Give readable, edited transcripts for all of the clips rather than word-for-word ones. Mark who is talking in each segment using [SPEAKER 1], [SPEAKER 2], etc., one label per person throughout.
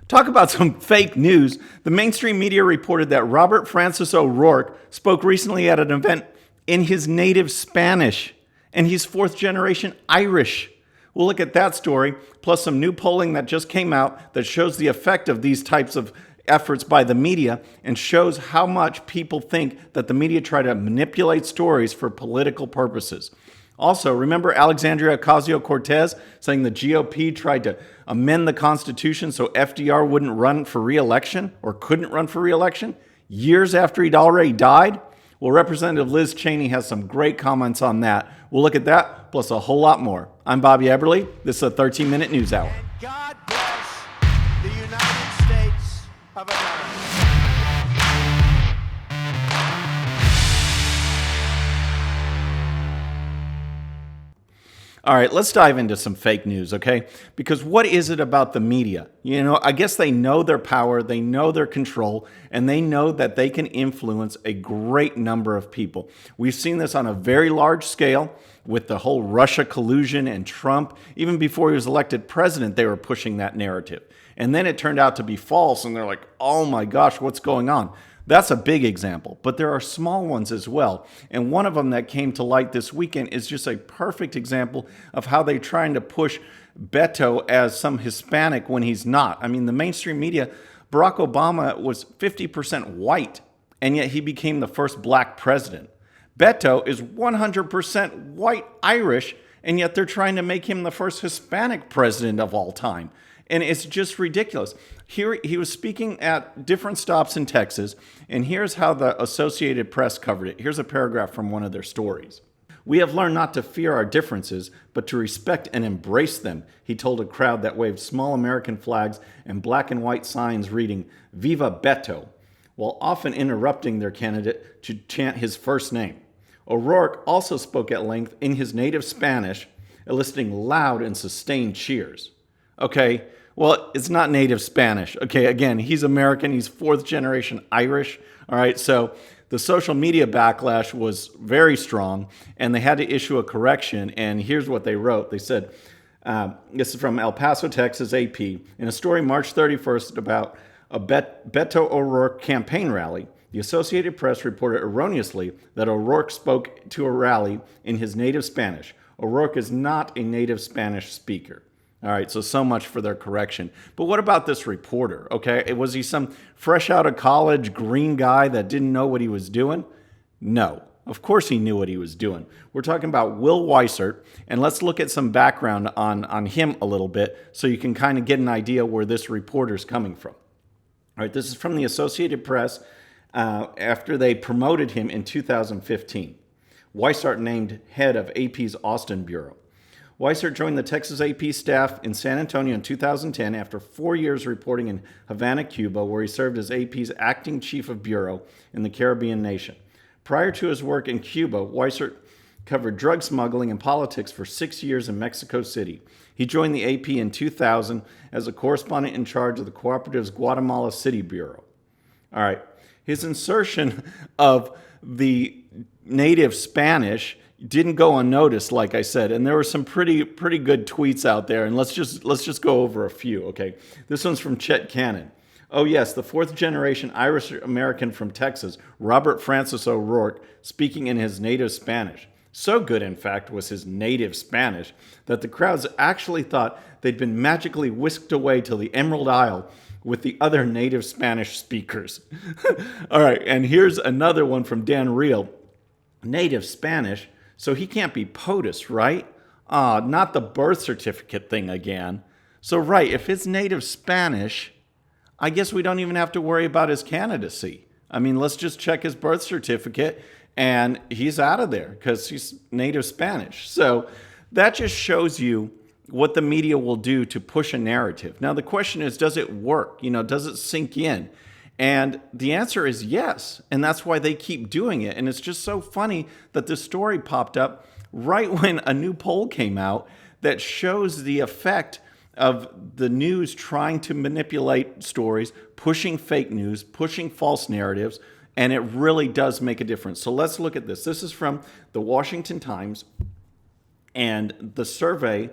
[SPEAKER 1] Talk about some fake news. The mainstream media reported that Robert Francis O'Rourke spoke recently at an event in his native Spanish, and he's fourth generation Irish. We'll look at that story, plus some new polling that just came out that shows the effect of these types of efforts by the media and shows how much people think that the media try to manipulate stories for political purposes. Also, remember Alexandria Ocasio-Cortez saying the GOP tried to amend the Constitution so FDR wouldn't run for re-election or couldn't run for re-election years after he'd already died? Well, Representative Liz Cheney has some great comments on that. We'll look at that, plus a whole lot more. I'm Bobby Eberle. This is a 13-minute news hour.
[SPEAKER 2] And God bless the United States of America.
[SPEAKER 1] All right, let's dive into some fake news, okay? Because what is it about the media? You know, I guess they know their power, they know their control, and they know that they can influence a great number of people. We've seen this on a very large scale with the whole Russia collusion and Trump. Even before he was elected president, they were pushing that narrative. And then it turned out to be false, and they're like, oh my gosh, what's going on? That's a big example, but there are small ones as well. And one of them that came to light this weekend is just a perfect example of how they're trying to push Beto as some Hispanic when he's not. I mean, the mainstream media, Barack Obama was 50% white, and yet he became the first black president. Beto is 100% white Irish, and yet they're trying to make him the first Hispanic president of all time. And it's just ridiculous. Here, he was speaking at different stops in Texas, and here's how the Associated Press covered it. Here's a paragraph from one of their stories. "We have learned not to fear our differences, but to respect and embrace them," he told a crowd that waved small American flags and black and white signs reading, "Viva Beto," while often interrupting their candidate to chant his first name. O'Rourke also spoke at length in his native Spanish, eliciting loud and sustained cheers. Okay, well, it's not native Spanish. Okay, again, he's American. He's fourth generation Irish. All right, so the social media backlash was very strong, and they had to issue a correction. And here's what they wrote. They said, this is from El Paso, Texas, AP. In a story March 31st about a Beto O'Rourke campaign rally, the Associated Press reported erroneously that O'Rourke spoke to a rally in his native Spanish. O'Rourke is not a native Spanish speaker. All right, so much for their correction. But what about this reporter, okay? Was he some fresh out of college green guy that didn't know what he was doing? No, of course he knew what he was doing. We're talking about Will Weissert, and let's look at some background on him a little bit so you can kind of get an idea where this reporter's coming from. All right, this is from the Associated Press after they promoted him in 2015. Weissert named head of AP's Austin Bureau. Weissert joined the Texas AP staff in San Antonio in 2010 after 4 years reporting in Havana, Cuba, where he served as AP's acting chief of bureau in the Caribbean nation. Prior to his work in Cuba, Weissert covered drug smuggling and politics for 6 years in Mexico City. He joined the AP in 2000 as a correspondent in charge of the Cooperative's Guatemala City Bureau. All right, his insertion of the native Spanish didn't go unnoticed, like I said, and there were some pretty good tweets out there, and let's just go over a few, okay? This one's from Chet Cannon. "Oh yes, the fourth generation Irish American from Texas, Robert Francis O'Rourke, speaking in his native Spanish. So good, in fact, was his native Spanish that the crowds actually thought they'd been magically whisked away to the Emerald Isle with the other native Spanish speakers." All right, and here's another one from Dan Reel. "Native Spanish, so he can't be POTUS, right? Not the birth certificate thing again. So right, if it's native Spanish, I guess we don't even have to worry about his candidacy. I mean, let's just check his birth certificate and he's out of there because he's native Spanish." So that just shows you what the media will do to push a narrative. Now, the question is, does it work? You know, does it sink in? And the answer is yes, and that's why they keep doing it. And it's just so funny that this story popped up right when a new poll came out that shows the effect of the news trying to manipulate stories, pushing fake news, pushing false narratives, and it really does make a difference. So let's look at this. This is from the Washington Times, and the survey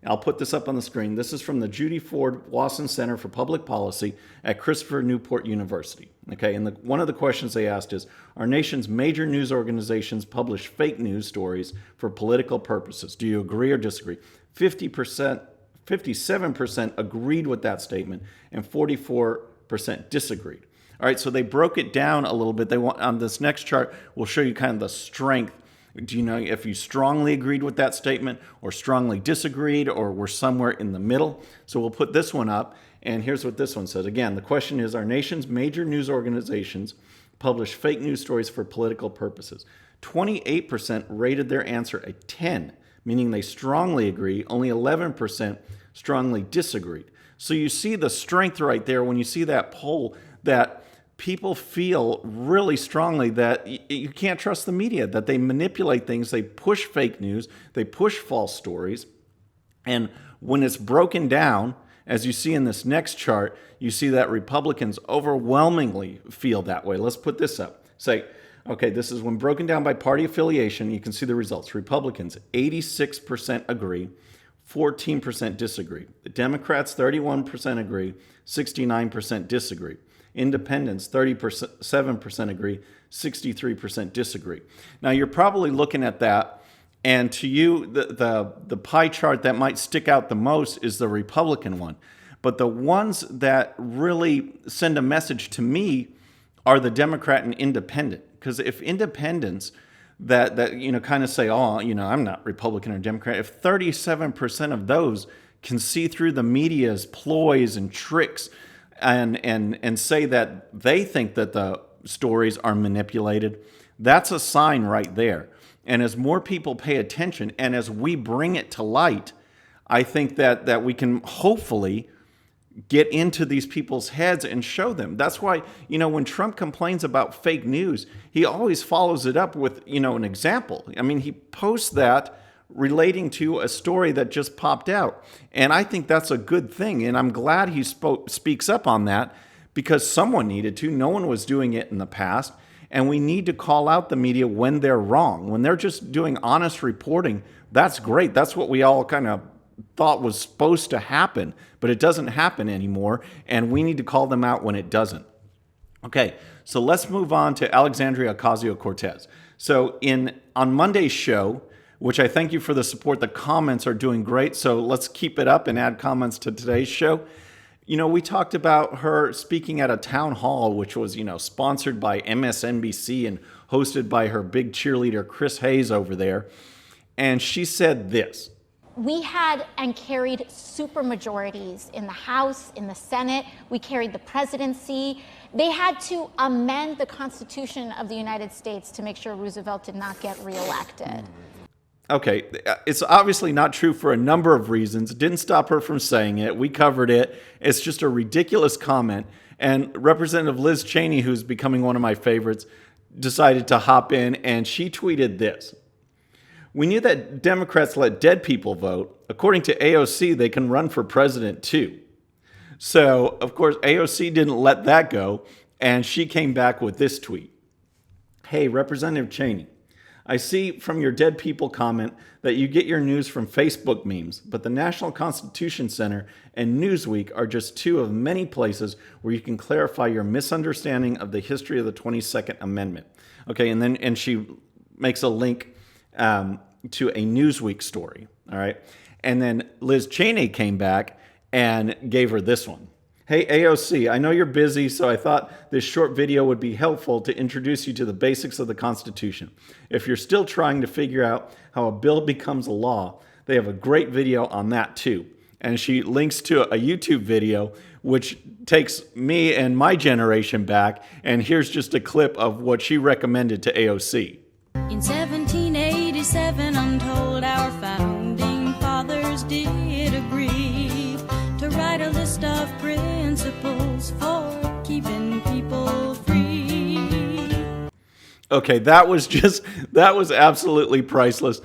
[SPEAKER 1] I'll put this up on the screen. This is from the Judy Ford Wasson Center for Public Policy at Christopher Newport University. Okay, and one of the questions they asked is, our nation's major news organizations publish fake news stories for political purposes. Do you agree or disagree? 57% agreed with that statement, and 44% disagreed. All right, so they broke it down a little bit. They want, on this next chart, we'll show you kind of the strength. Do you know if you strongly agreed with that statement or strongly disagreed or were somewhere in the middle? So we'll put this one up, and here's what this one says. Again, the question is, our nation's major news organizations publish fake news stories for political purposes. 28% rated their answer a 10, meaning they strongly agree. Only 11% strongly disagreed. So you see the strength right there when you see that poll, that people feel really strongly that you can't trust the media, that they manipulate things, they push fake news, they push false stories. And when it's broken down, as you see in this next chart, you see that Republicans overwhelmingly feel that way. Let's put this up. Say, okay, this is when broken down by party affiliation, you can see the results. Republicans, 86% agree, 14% disagree. The Democrats, 31% agree, 69% disagree. Independents, 37% agree, 63% disagree. Now, you're probably looking at that, and to you, the pie chart that might stick out the most is the Republican one. But the ones that really send a message to me are the Democrat and Independent. Because if independents that kind of say, oh, I'm not Republican or Democrat, if 37% of those can see through the media's ploys and tricks and say that they think that the stories are manipulated, that's a sign right there. And as more people pay attention and as we bring it to light, I think that we can hopefully get into these people's heads and show them. That's why, when Trump complains about fake news, he always follows it up with, an example. I mean, he posts that relating to a story that just popped out. And I think that's a good thing. And I'm glad he speaks up on that, because someone needed to. No one was doing it in the past. And we need to call out the media when they're wrong. When they're just doing honest reporting, that's great. That's what we all kind of thought was supposed to happen, but it doesn't happen anymore. And we need to call them out when it doesn't. Okay, so let's move on to Alexandria Ocasio-Cortez. So on Monday's show, which I thank you for the support. The comments are doing great, so let's keep it up and add comments to today's show. We talked about her speaking at a town hall, which was, sponsored by MSNBC and hosted by her big cheerleader, Chris Hayes over there. And she said this.
[SPEAKER 3] We had and carried supermajorities in the House, in the Senate. We carried the presidency. They had to amend the Constitution of the United States to make sure Roosevelt did not get reelected.
[SPEAKER 1] Okay, it's obviously not true for a number of reasons. It didn't stop her from saying it. We covered it. It's just a ridiculous comment. And Representative Liz Cheney, who's becoming one of my favorites, decided to hop in, and she tweeted this. We knew that Democrats let dead people vote. According to AOC, they can run for president too. So, of course, AOC didn't let that go, and she came back with this tweet. Hey, Representative Cheney, I see from your dead people comment that you get your news from Facebook memes, but the National Constitution Center and Newsweek are just two of many places where you can clarify your misunderstanding of the history of the 22nd Amendment. Okay, and she makes a link to a Newsweek story, all right? And then Liz Cheney came back and gave her this one. Hey, AOC, I know you're busy, so I thought this short video would be helpful to introduce you to the basics of the Constitution. If you're still trying to figure out how a bill becomes a law, they have a great video on that too. And she links to a YouTube video, which takes me and my generation back. And here's just a clip of what she recommended to AOC.
[SPEAKER 4] In 1787, I'm told our founding fathers did agree to write a list of principles for keeping people free.
[SPEAKER 1] Okay, that was absolutely priceless.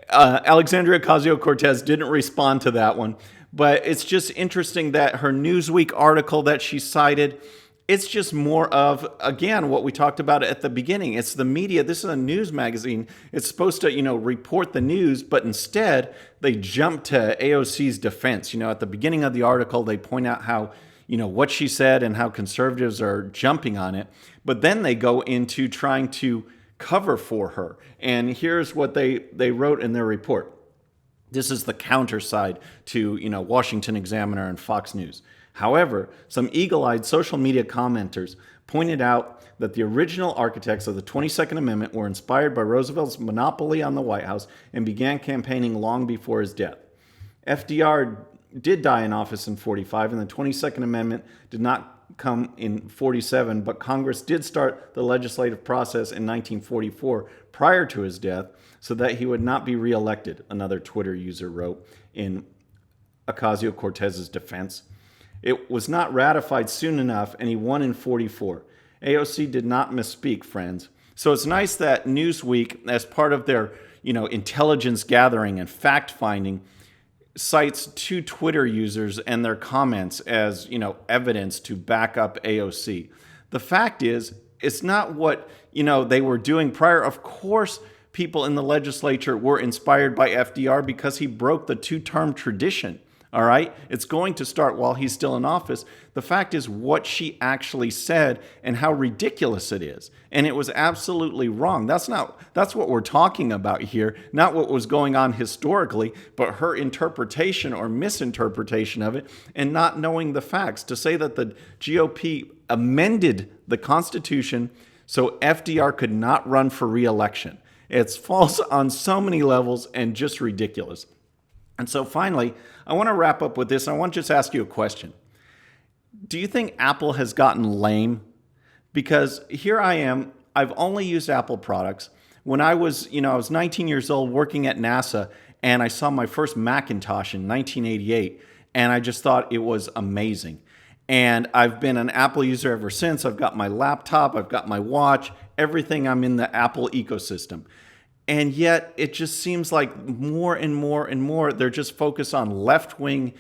[SPEAKER 1] Alexandria Ocasio-Cortez didn't respond to that one, but it's just interesting that her Newsweek article that she cited it's just more of, again, what we talked about at the beginning. It's the media. This is a news magazine. It's supposed to, report the news, but instead they jump to AOC's defense. At the beginning of the article, they point out how, what she said and how conservatives are jumping on it. But then they go into trying to cover for her. And here's what they wrote in their report. This is the counter side to, Washington Examiner and Fox News. However, some eagle-eyed social media commenters pointed out that the original architects of the 22nd Amendment were inspired by Roosevelt's monopoly on the White House and began campaigning long before his death. FDR did die in office in 45, and the 22nd Amendment did not come in 47, but Congress did start the legislative process in 1944 prior to his death so that he would not be reelected, another Twitter user wrote in Ocasio-Cortez's defense. It was not ratified soon enough, and he won in 44. AOC did not misspeak, friends. So it's nice that Newsweek, as part of their, intelligence gathering and fact-finding, cites two Twitter users and their comments as, evidence to back up AOC. The fact is, it's not what, they were doing prior. Of course, people in the legislature were inspired by FDR because he broke the two-term tradition. All right? It's going to start while he's still in office. The fact is what she actually said and how ridiculous it is. And it was absolutely wrong. That's what we're talking about here, not what was going on historically, but her interpretation or misinterpretation of it and not knowing the facts. To say that the GOP amended the Constitution so FDR could not run for re-election. It's false on so many levels and just ridiculous. And so finally, I want to wrap up with this. I want to just ask you a question. Do you think Apple has gotten lame? Because here I am, I've only used Apple products. When I was 19 years old working at NASA, and I saw my first Macintosh in 1988, and I just thought it was amazing. And I've been an Apple user ever since. I've got my laptop, I've got my watch, everything. I'm in the Apple ecosystem. And yet it just seems like more and more and more, they're just focused on left-wing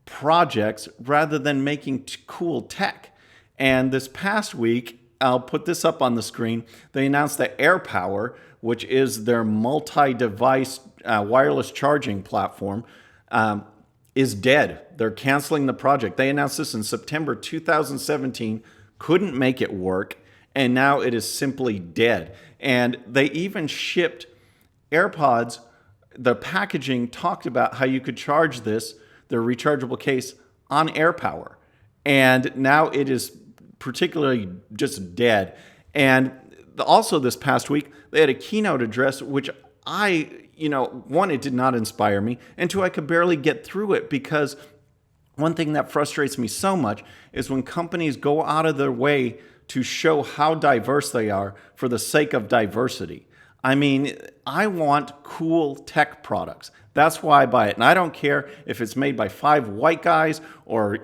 [SPEAKER 1] projects rather than making cool tech. And this past week, I'll put this up on the screen, they announced that AirPower, which is their multi-device wireless charging platform, is dead. They're canceling the project. They announced this in September 2017, couldn't make it work, and now it is simply dead. And they even shipped AirPods. The packaging talked about how you could charge this, the rechargeable case, on AirPower. And now it is particularly just dead. And also this past week, they had a keynote address, which one, it did not inspire me, and two, I could barely get through it because one thing that frustrates me so much is when companies go out of their way to show how diverse they are for the sake of diversity. I mean, I want cool tech products. That's why I buy it. And I don't care if it's made by 5 white guys or,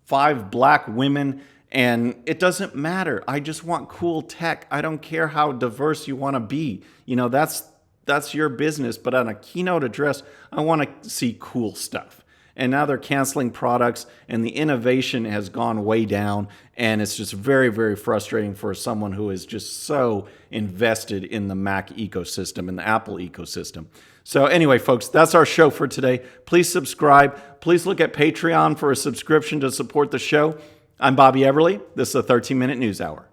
[SPEAKER 1] 5 black women. And it doesn't matter. I just want cool tech. I don't care how diverse you want to be. That's your business. But on a keynote address, I want to see cool stuff. And now they're canceling products and the innovation has gone way down. And it's just very, very frustrating for someone who is just so invested in the Mac ecosystem and the Apple ecosystem. So anyway, folks, that's our show for today. Please subscribe. Please look at Patreon for a subscription to support the show. I'm Bobby Everly. This is a 13-Minute News Hour.